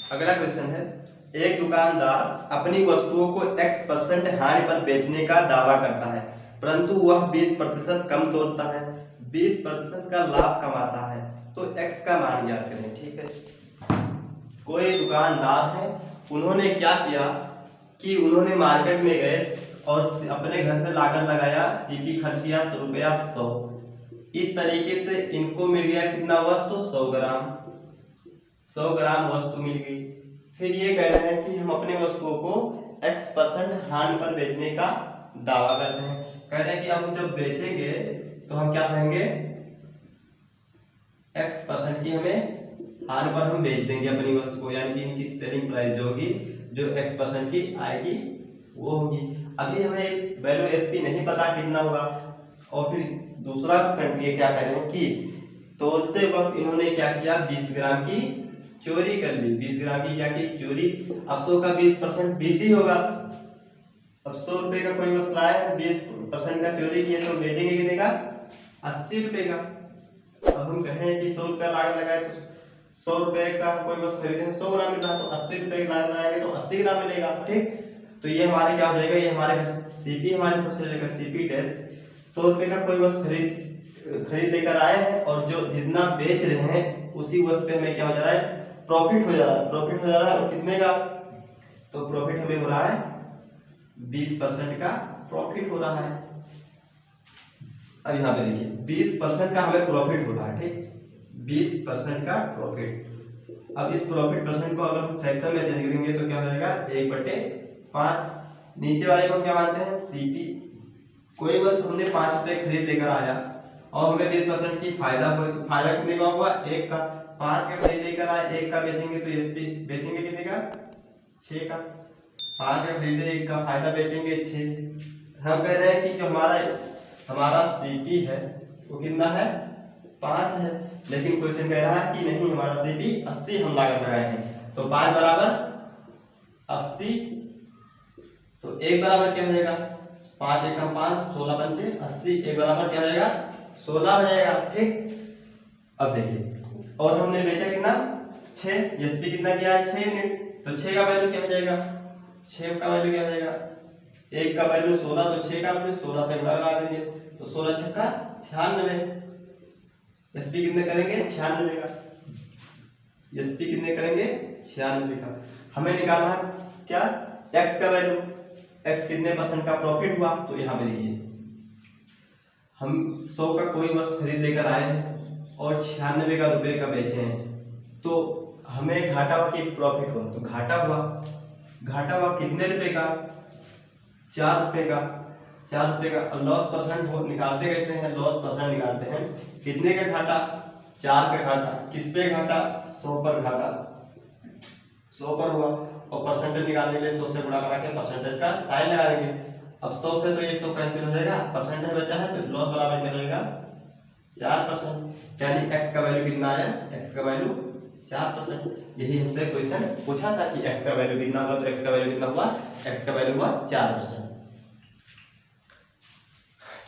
अगला क्वेश्चन है, एक दुकानदार अपनी वस्तुओं को x% हानि पर बेचने का दावा करता है, परंतु वह 20% कम तोलता है, 20% का लाभ कमाता है, तो x का मान ज्ञात करें। ठीक है, कोई दुकानदार है, उन्होंने क्या किया कि उन्होंने मार्केट में गए और अपने घर से लागत लगाया, सीपी खर्च किया रुपया 100। इस तरीके से इनको मिल गया कितना वस्तु, 100 ग्राम, 100 ग्राम वस्तु मिल गई। फिर ये कह रहे हैं कि हम अपने वस्तुओं को x% हानि पर बेचने का दावा कर रहे हैं। कह रहे हैं कि हम जब बेचेंगे तो हम क्या कहेंगे, x% की हमें हानि पर हम बेच देंगे अपनी वस्तु को, यानी कि इनकी सेलिंग प्राइस जो होगी, जो x% की आएगी वो होगी। अभी हमें वैल्यू एसपी नहीं पता कितना होगा। और फिर दूसरा ये क्या कह रहे हैं कि तोलते वक्त इन्होंने क्या किया, 20 ग्राम की चोरी कर ली। 20 ग्राम की क्या की, चोरी। अब 100 का 20% 20 ही होगा। अब 100 रुपए का कोई वस्तु लाए, 20% का चोरी किए तो बेचेंगे कितने का, 80 रुपए का। अब हम कहें कि 100 रुपया लागत लगाए तो 100 रुपए का कोई वस्तु खरीदे, 100 ग्राम मिल रहा है, तो 80 रुपए की लागत लगाएंगे तो 80 ग्राम मिलेगा। ठीक, तो ये हमारे क्या हो जाएगा, ये हमारे सीपी हमारे सबसे जाएगा, सीपी डैश 100 रुपए का कोई वस्तु खरीद लेकर आए हैं और जो जितना बेच रहे हैं उसी वस्तु पे हमें क्या हो जा रहा है, प्रॉफिट हो जा रहा है। प्रॉफिट हो जा रहा है और कितने का, तो प्रॉफिट हमें हो रहा है 20% का प्रॉफिट हो रहा है। अब यहाँ पे देखिए 20% का हमें प्रॉफिट हो रहा है। ठीक, 20% का प्रॉफिट। अब इस प्रॉफिट परसेंट को अगर हम फ्रैक्शन में चेंज करेंगे तो क्या हो जाएगा, 1/5। नीचे वाले को क्या मानते हैं, सीपी। कोई वस्तु हमने 5 रुपए खरीद लेकर आया और हमें 20% की फायदा हुआ, तो फायदा कितने का हुआ, 1 का। 5 का खरीद लेकर आए, 1 का बेचेंगे तो एसपी बेचेंगे कितने का, 6 का। 5 का खरीदे, 1 का फायदा बेचेंगे 6। हम कह रहे हैं कि जो हमारा सीपी है वो कितना है, 5 है। लेकिन क्वेश्चन कह रहा है कि नहीं, हमारा सीपी 80 हम लागत लगाए हैं, तो 5 बराबर 80। तो 1 बराबर क्या हो जाएगा, 5 1 5, 16 पंचे 80। 1 बराबर क्या हो जाएगा, 16 हो जाएगा। ठीक, अब देखिए, और हमने बेचा कितना, 6। एसपी कितना किया है, 6 यूनिट। तो 6 का वैल्यू क्या हो जाएगा, 6 का वैल्यू क्या हो जाएगा, 1 का वैल्यू 16, तो 6 का वैल्यू 16 से गुणा लगा देंगे, तो 16 छक्का 96। एसपी कितने करेंगे, 96 का। एसपी कितने करेंगे, 96 का। हमें निकालना क्या, एक्स का वैल्यू, एक्स कितने परसेंट का प्रॉफिट हुआ। तो यहाँ पे देखिए, हम 100 का कोई वस्तु खरीद लेकर आए हैं और 96 का रुपए का बेचे हैं, तो हमें घाटा हुआ कि प्रॉफिट हुआ, तो घाटा हुआ कितने रुपए का, 4 रुपए का। 4 रुपए का। लॉस परसेंट हो निकालते कैसे हैं, लॉस परसेंट निकालते हैं, कितने का घाटा, 4 का घाटा। किस पे घाटा, 100 पर घाटा, 100 पर हुआ। और परसेंटेज निकालने के लिए 100 से गुणा करा के परसेंटेज का साइन लगा देंगे। अब 100 से तो ये 100 कैंसिल हो जाएगा, परसेंटेज बचा है, तो लॉस बराबर क्या होगा, 4%। यानी x का वैल्यू कितना आया, x का वैल्यू 4%। यही हमसे क्वेश्चन पूछा था कि x का वैल्यू कितना होगा, तो x का वैल्यू कितना हुआ, x का वैल्यू हुआ 4%।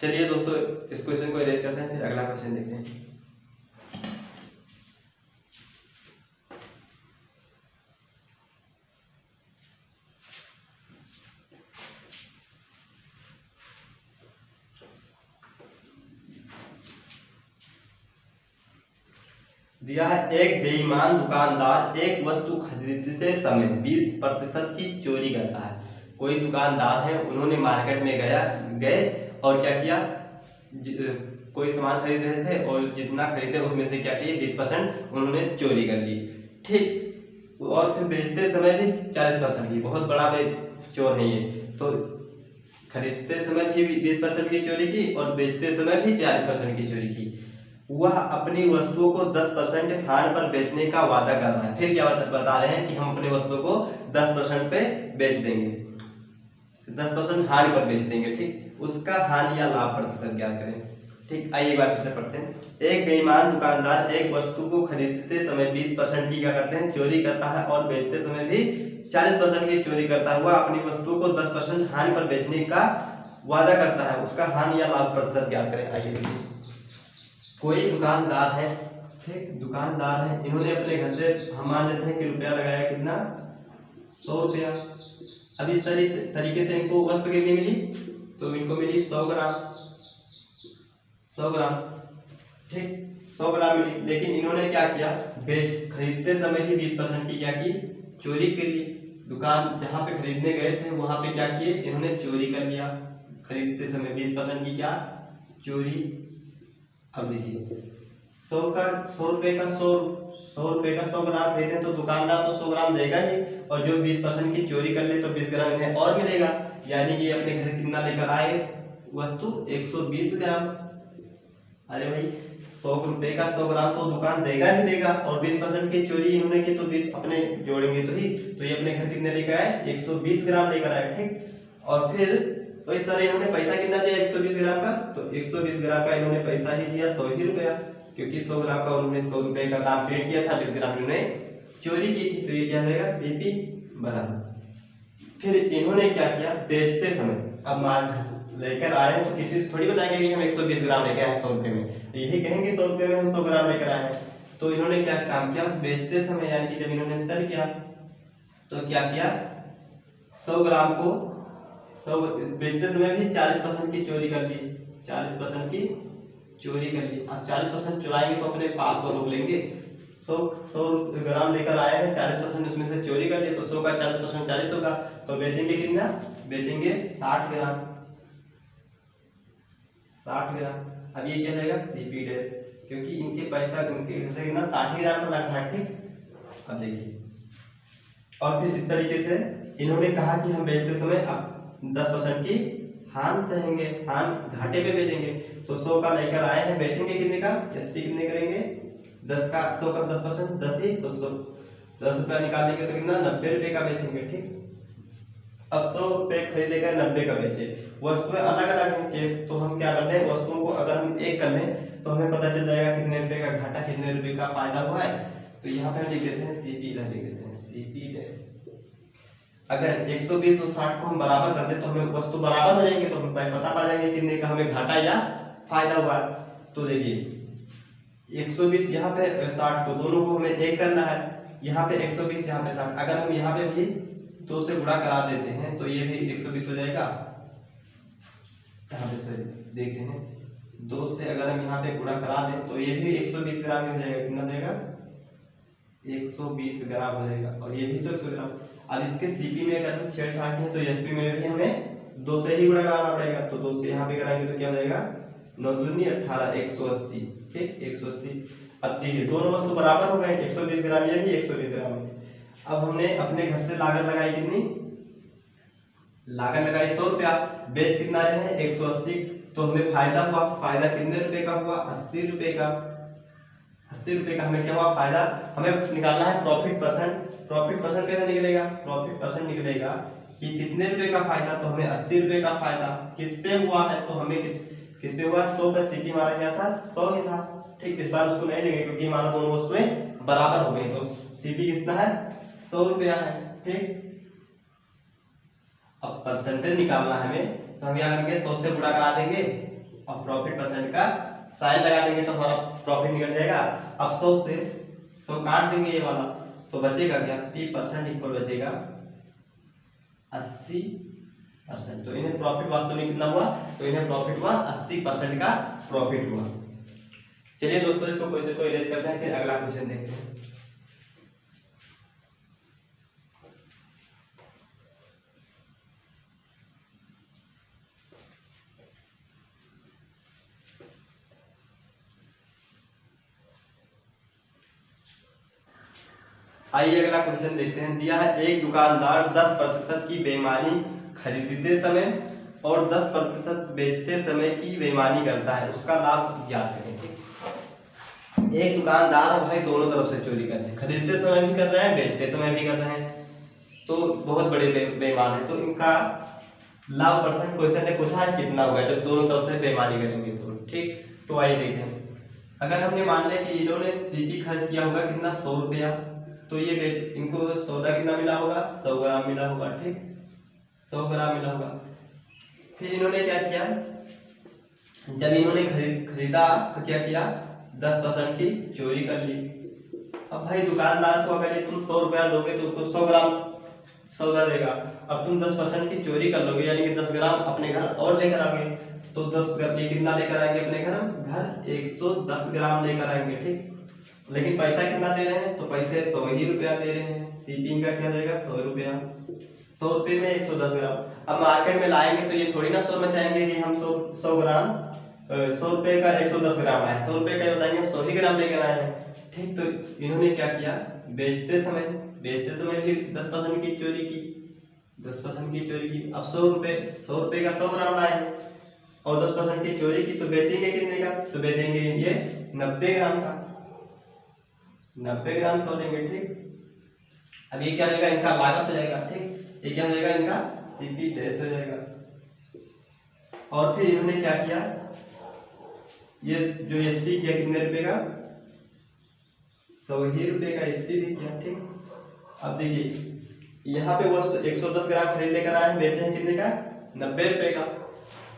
चलिए दोस्तों, इस क्वेश्चन को इरेज करते हैं, फिर अगला क्वेश्चन देखते हैं। दिया है, एक बेईमान दुकानदार एक वस्तु खरीदते समय 20% की चोरी करता है। कोई दुकानदार है, उन्होंने मार्केट में गए और क्या किया, कोई सामान खरीद रहे थे और जितना खरीदे उसमें से क्या किए, 20% उन्होंने चोरी कर ली। ठीक, और फिर बेचते समय भी 40% की, बहुत बड़ा चोर है ये। तो खरीदते समय भी 20% की चोरी की और बेचते समय भी 40% की चोरी की। वह अपनी वस्तुओं को 10% हानि पर बेचने का वादा कर रहा है। फिर क्या बता रहे हैं कि हम अपने वस्तुओं को 10% पे बेच देंगे, 10% हानि पर बेच देंगे। ठीक, उसका हानि या लाभ प्रतिशत ज्ञात करें। ठीक, आइए एक बार फिर से पढ़ते हैं। एक बेईमान दुकानदार एक वस्तु को खरीदते समय 20% की क्या करते हैं, चोरी करता है और बेचते समय भी 40% की चोरी करता हुआ अपनी वस्तु को 10% हानि पर बेचने का वादा करता है। उसका हानि या लाभ प्रतिशत ज्ञात करें। आइए, कोई दुकानदार है, ठीक, दुकानदार है, इन्होंने अपने घर से हम मान लेते हैं कि रुपया लगाया कितना, 100 रुपया। अब इस तरीके से इनको वस्तु कितनी मिली, तो इनको मिली 100 ग्राम, 100 ग्राम, ठीक, 100 ग्राम मिली। लेकिन इन्होंने क्या किया, खरीदते समय ही 20% की क्या की, चोरी कर ली। दुकान जहाँ पे खरीदने गए थे वहां पे क्या किए, इन्होंने चोरी कर लिया, खरीदते समय 20% की क्या, चोरी। अब देखिए 100 रुपए का 100 ग्राम खरीदे तो दुकानदार तो 100 ग्राम देगा ही, और जो 20% की चोरी कर ले तो 20 ग्राम इन्हें और मिलेगा, यानी कि अपने घर कितना लेकर आए वस्तु, 120 ग्राम। अरे भाई 100 रुपए का 100 ग्राम तो दुकान देगा ही देगा, और 20% की चोरी इन्होंने की तो 20 अपने जोड़ेंगे तो ही, तो ये अपने घर कितने लेकर आए, 120 ग्राम लेकर आए, ठीक। और फिर तो इस तरह इन्होंने पैसा कितना दिया 120 ग्राम का, तो 120 ग्राम का इन्होंने पैसा ही दिया 100 ही रुपया, क्योंकि 100 ग्राम का उन्होंने 100 रुपए का दाम पेड किया था, 20 ग्राम इन्होंने चोरी की थी, तो ये क्या रहेगा, सीपी बराबर। फिर इन्होंने क्या किया, बेचते समय, अब माल लेकर आए हैं तो किसी से थोड़ी बताएंगे कि हम 120 ग्राम लेकर आए 100 रुपए में, यही कहेंगे 100 रुपए में हम 100 ग्राम लेकर आए हैं। तो इन्होंने क्या काम किया, बेचते समय यानी कि जब इन्होंने सेल किया तो क्या किया, 100 ग्राम को 100 बेचते समय भी 40% की चोरी कर ली, 40% की चोरी कर ली। अब 40% चुराएंगे तो अपने पास तो लोग लेंगे, 100 ग्राम लेकर आए हैं, 40% उसमें से चोरी कर लिए, तो 100 का 40% 40 होगा, तो बेचेंगे कितना, बेचेंगे 60 ग्राम, 60 ग्राम। अब ये क्या रहेगा, सीपी डैश, क्योंकि इनके पैसा उनके घर से कितना 60 ग्राम का रखा है, ठीक। अब देखिए, और फिर इस तरीके से इन्होंने कहा कि हम बेचते समय अब 10% की हान सहेंगे, हान घाटे पे बेचेंगे, तो 100 का लेकर आए हैं, बेचेंगे कितने का, एसपी कितने करेंगे, 10 का 100 का 10%, 10 ही, तो 10 रुपया निकालेंगे तो कितना, 90 रुपए का बेचेंगे, ठीक। अब 100 रुपए खरीदेगा, 90 का बेचे, वस्तुएं अलग अलग हैं, तो हम क्या करते हैं, वस्तुओं को अगर हम एक कर लें तो हमें पता चल जाएगा कितने रुपए का घाटा, कितने रुपए का फायदा हुआ है। तो यहाँ पे हम लिख देते हैं सीपी, लिख देते हैं सीपी डैश। अगर 120 और 60 को हम बराबर कर दे तो हमें वस्तु बराबर हो जाएंगे, तो हम पता पा जाएंगे कितने का हमें घाटा या फायदा हुआ। तो देखिए 120 यहाँ पे 60 को दोनों को हमें एक करना है, यहाँ पे 120 यहाँ पे 60, अगर हम यहाँ पे भी 2 से गुणा करा देते हैं तो ये भी 120 हो जाएगा। यहाँ पे सॉरी देखते हैं, 2 से अगर हम यहाँ पे गुणा करा दें तो ये भी 120 ग्राम हो जाएगा, कितना देगा, 120 ग्राम हो जाएगा, और ये भी तो 100 ग्राम। अब इसके सीपी में अगर हम छेड़छाड़ है तो एसपी में भी हमें 2 से ही गुणा कराना पड़ेगा, तो 2 से यहाँ पे कराएंगे तो क्या हो जाएगा, 9 दूनी 18, 180, ठीक, 180। अब देखिए दोनों वस्तु बराबर हो गए, 120 ग्राम ये भी 120 ग्राम है। अब हमने अपने घर से लागत लगाई कितनी, लागत लगाई 100 रुपया, बेच कितना रहे हैं 180, तो हमें फायदा हुआ, फायदा कितने रुपए का हुआ, 80 रुपए का, 80 रुपए का हमें क्या हुआ फायदा। हमें निकालना है प्रॉफिट परसेंट, प्रॉफिट परसेंट कैसे निकलेगा, प्रॉफिट परसेंट निकलेगा कि कितने रुपए का फायदा, तो हमें 80 रुपए का फायदा किस पे हुआ है, तो हमें किस पे हुआ, 100 का सीपी हमारा क्या था, 100 ही था, ठीक। इस बार उसको नहीं लेंगे क्योंकि हमारा दोनों वस्तुएं बराबर हो गई, तो सीपी कितना है, 100 रुपया है, ठीक। अब परसेंटेज निकालना है हमें, तो हम क्या करेंगे 100 से गुणा करा देंगे और प्रॉफिट परसेंट का साइन लगा देंगे तो हमारा प्रॉफिट निकल जाएगा। अब 100 से 100 काट देंगे ये वाला, तो बचेगा क्या, 30% इक्वल बचेगा 80%। तो इन्हें प्रॉफिट वास्तव में कितना हुआ, तो इन्हें प्रॉफिट हुआ 80% का प्रॉफिट हुआ। चलिए दोस्तों इसको क्वेश्चन को इरेज करते हैं, फिर अगला क्वेश्चन देखते हैं। आइए अगला क्वेश्चन देखते हैं। दिया है एक दुकानदार 10% की बेईमानी खरीदते समय और 10% बेचते समय की बेईमानी करता है, उसका लाभ ज्ञात करें। एक दुकानदार भाई दोनों तरफ से चोरी कर रहे हैं, खरीदते समय भी कर रहे हैं, बेचते समय भी कर रहे हैं, तो बहुत बड़े बेईमान है। तो इनका लाभ परसेंट क्वेश्चन ने पूछा है कितना होगा जब दोनों तरफ से बेईमानी करेंगे, तो ठीक। तो आइए देखते हैं, अगर हमने मान लिया कि इन्होंने सीपी खर्च किया होगा कितना, 100 रुपया, तो ये इनको सौदा कितना मिला होगा, 100 ग्राम मिला होगा, ठीक, 100 ग्राम मिला होगा। फिर इन्होंने क्या किया, जब इन्होंने खरीदा तो क्या किया, 10% की चोरी कर ली। अब भाई दुकानदार को अगर ये तुम 100 रुपया दोगे तो उसको 100 ग्राम सौदा देगा। अब तुम 10% की चोरी कर लोगे यानी कि 10 ग्राम अपने घर और लेकर आओगे, तो 10 ग्राम ये कितना लेकर आएंगे अपने घर 110 ग्राम लेकर आएंगे, ठीक। लेकिन पैसा कितना दे रहे हैं, तो पैसे 100 ही रुपया दे रहे हैं। सीपिंग का क्या जाएगा 100 रुपया, 100 रुपये में 110 ग्राम। अब मार्केट में लाएंगे तो ये थोड़ी ना शोर मचाएंगे कि हम 100 ग्राम 100 रुपये का 110 ग्राम आए, 100 रुपये का बताएंगे हम 100 ही ग्राम लेकर आए हैं, ठीक। तो इन्होंने क्या किया, बेचते समय भी 10% की चोरी की, 10% की चोरी की। अब 100 रुपये का 100 ग्राम लाए हैं और 10% की चोरी की, तो बेचेंगे कितने का, तो बेचेंगे ये 90 ग्राम का, 90 ग्राम तोलेंगे, ठीक। अब ये क्या हो जाएगा, इनका लागत हो जाएगा, ठीक। ये क्या हो जाएगा, इनका सीपी डैश हो जाएगा। और फिर इन्होंने क्या किया, ये जो एसपी किया कितने रुपए का, 100 ही रुपए का एसपी भी किया, ठीक। अब देखिए यहाँ पे वस्तु 110 ग्राम खरीद लेकर आए, बेचे हैं कितने का, 90 रुपए का।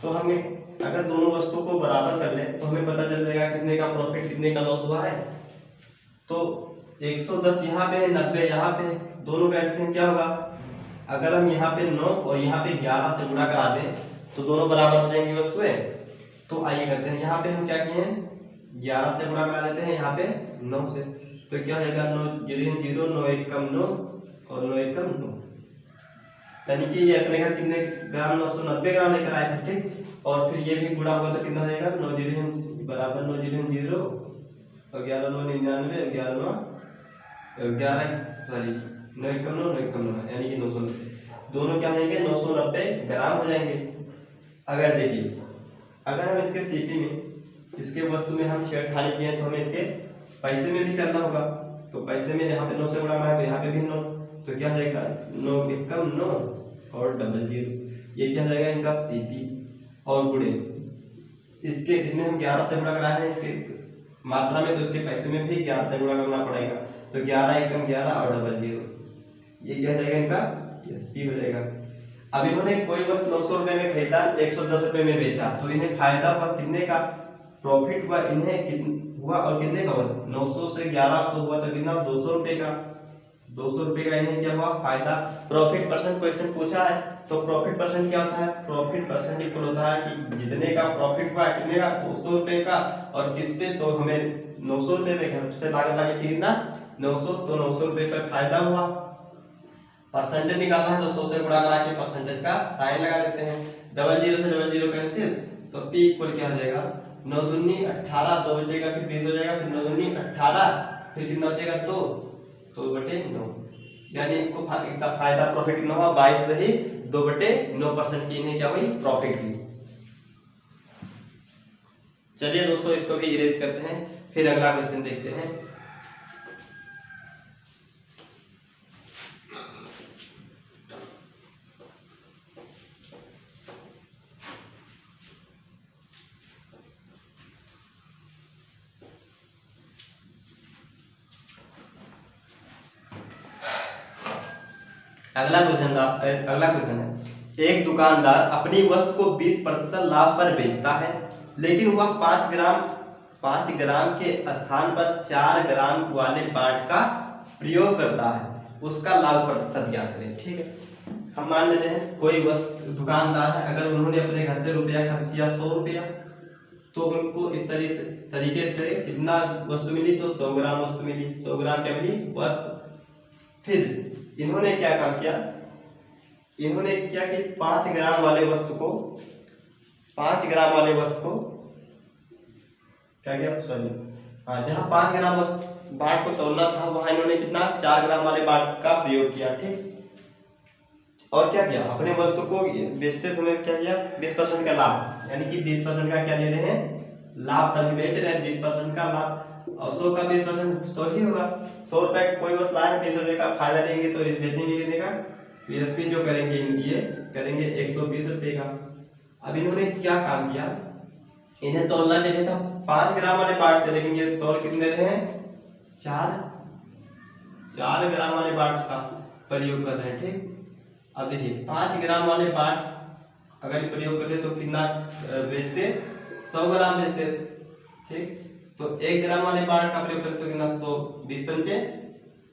तो हमें अगर दोनों वस्तु को बराबर कर ले तो हमें पता चल जाएगा कितने का प्रॉफिट कितने का लॉस हुआ है। तो 110 यहाँ पे है, 90 यहाँ पे, दोनों का एडिशन क्या होगा, अगर हम यहाँ पे 9 और यहाँ पे 11 से गुणा करा दें तो दोनों बराबर हो जाएंगी वस्तुएं। तो आइए करते हैं, यहाँ पे हम क्या किए हैं, 11 से गुणा करा देते हैं, यहाँ पे 9 से, तो क्या हो जाएगा 9 0 0 9 1 कम 9 और 9 1 कम 9, यानी कि ये अपने घर कितने ग्राम 990 ग्राम लेकर आए थे, ठीक। और फिर ये भी गुणा होगा तो कितना हो जाएगा, 9 0 बराबर 9 0 0 और 11 9 99 और 11 9 11 सॉरी 9 1 कम 9 9 1 कम 9, यानी कि 990, दोनों क्या हो जाएंगे 990 ग्राम हो जाएंगे। अगर देखिए अगर हम इसके सीपी में इसके वस्तु में हम छेड़खानी किए तो हमें इसके पैसे में भी करना होगा, तो पैसे में यहाँ पे 9 से गुणा है तो यहाँ पे भी 9, तो क्या हो जाएगा 9 1 कम 9 और डबल 0, ये क्या हो जाएगा इनका सीपी। और गुणे इसके इसमें हम 11 से गुणा कराए हैं इसके मात्रा में, तो इसके पैसे में भी 11 से गुणा करना पड़ेगा, तो 11 1 कम 11 और डबल 0, ये क्या हो जाएगा इनका एसपी हो जाएगा। अब इन्होंने कोई वस्तु 900 रुपए में खरीदा, 110 रुपए में बेचा, तो इन्हें फायदा हुआ कितने का, प्रॉफिट हुआ इन्हें हुआ और कितने का हुआ, 900 से 1100 हुआ तो कितना 200 रुपए का, 200 रुपए का इन्हें क्या हुआ फायदा। प्रॉफिट परसेंट क्वेश्चन पूछा है, तो प्रॉफिट परसेंट क्या होता है, प्रॉफिट परसेंट इक्वल होता है कि जितने का प्रॉफिट हुआ कितने का 200 रुपए का, और किस पे, तो हमें 900 रुपए में घर से लागत लगी थी कितना 900, तो 900 रुपए का फायदा हुआ। परसेंटेज निकालना है तो 100 से गुणा करा के परसेंटेज का साइन लगा देते हैं, डबल 0 से डबल 0 कैंसिल, तो p इक्वल क्या हो जाएगा 9 दूनी 18, 2 बचेगा फिर 20 हो जाएगा, फिर 9 दूनी 18, फिर कितना बचेगा 2 बटे 9, यानी इनको इनका फायदा प्रॉफिट कितना हुआ 22 सही 2 बटे 9% की इन्हें क्या हुई प्रॉफिट हुई। चलिए दोस्तों इसको भी इरेज करते हैं, फिर अगला क्वेश्चन देखते हैं। अगला क्वेश्चन है, एक दुकानदार अपनी वस्तु को 20% लाभ पर बेचता है, लेकिन वह 5 ग्राम के स्थान पर 4 ग्राम वाले बाट का प्रयोग करता है, उसका लाभ प्रतिशत ज्ञात करें, ठीक है। हम मान लेते हैं कोई वस्तु दुकानदार है, अगर उन्होंने अपने घर से रुपया खर्च किया 100 रुपया, तो उनको इस तरीके से कितना वस्तु मिली, तो 100 ग्राम वस्तु मिली, 100 ग्राम क्या मिली वस्तु। फिर इन्होंने क्या काम किया, इन्होंने क्या कि 5 ग्राम वाले वस्तु को क्या किया, सॉरी हाँ, जहाँ 5 ग्राम वस्तु बाट को तोलना था वहां इन्होंने कितना 4 ग्राम वाले बाट का प्रयोग किया, ठीक। और क्या किया, अपने वस्तु को बेचते समय क्या किया 20% का लाभ, यानी कि 20% का क्या ले रहे हैं लाभ, तभी बेच रहे हैं 20% का लाभ, और 100 का 20% 100 ही होगा। 100 रुपए कोई वस्तु लाए 20 रुपए का फायदा लेंगे तो बेचेंगे कितने का, तो एसपी जो करेंगे ये करेंगे 120 रुपए का। अब इन्होंने क्या काम किया, इन्हें तोलना चाहिए था 5 ग्राम वाले पार्ट से, लेकिन ये तोल कितने रहे हैं 4 ग्राम वाले पार्ट का प्रयोग कर रहे हैं, ठीक। अब देखिए 5 ग्राम वाले पार्ट अगर प्रयोग करते तो कितना बेचते 100 ग्राम बेचते, ठीक। तो 1 ग्राम वाले पार्ट का प्रयोग करते हो कितना 120 पंचे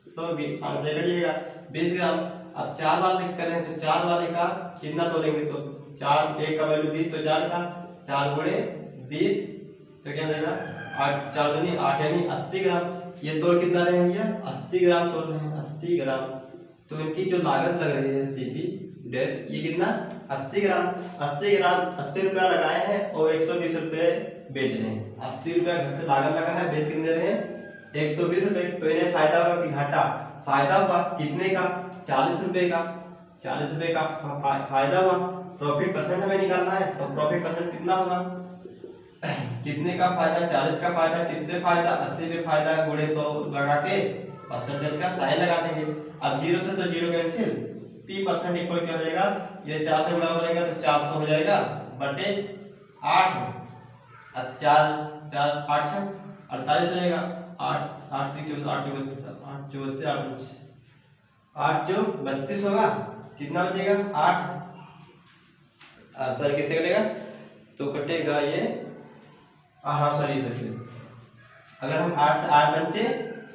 120 आंसर करिएगा 20 ग्राम। अब 4 वाले कर रहे हैं तो 4 वाले का कितना तोड़ेंगे तो 4 1 का वैल्यू 20 तो 4 का 4 गुणे 20 तो क्या रहेगा 8 4 दूनी 8 यानी 80 ग्राम। ये तोड़ कितना रहे हैं भैया 80 ग्राम तोड़ रहे हैं 80 ग्राम। तो इनकी जो लागत लग रही है सीपी डैश ये कितना 80 ग्राम 80 रुपया लगाए हैं और 120 रुपये बेच रहे हैं। 80 रुपया घर से लागत लगा है बेच कितने रहे हैं 120 रुपये। तो इन्हें फायदा होगा कि घाटा फायदा हुआ कितने का 40 रुपये का 40 रुपये का फायदा हुआ। प्रॉफिट परसेंट हमें निकालना है तो प्रॉफिट परसेंट कितना होगा कितने का फायदा 40 का फायदा किस पे फायदा 80 पे फायदा गुणे 100 लगा के परसेंटेज का साइन लगा देंगे। अब 0 से तो 0 कैंसिल p परसेंट इक्वल क्या हो जाएगा ये 4 से गुणा हो जाएगा तो 400 हो जाएगा बटे 8 अब 4 4 8 48 हो जाएगा 8 8 8 जो 32 होगा कितना बचेगा 8 सॉरी किससे कटेगा तो कटेगा ये हाँ सॉरी अगर हम 8 से 8 बच्चे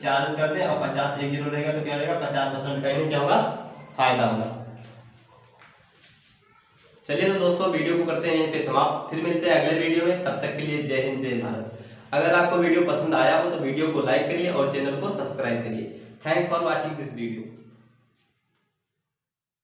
40 करते हैं और 50 एक जीरो रहेगा तो क्या रहेगा 50% का इन्हें क्या होगा फायदा होगा। चलिए तो दोस्तों वीडियो को करते हैं यहीं पे समाप्त, फिर मिलते हैं अगले वीडियो में। तब तक के लिए जय हिंद जय भारत। अगर आपको वीडियो पसंद आया हो तो वीडियो को लाइक करिए और चैनल को सब्सक्राइब करिए। Thanks for watching this video.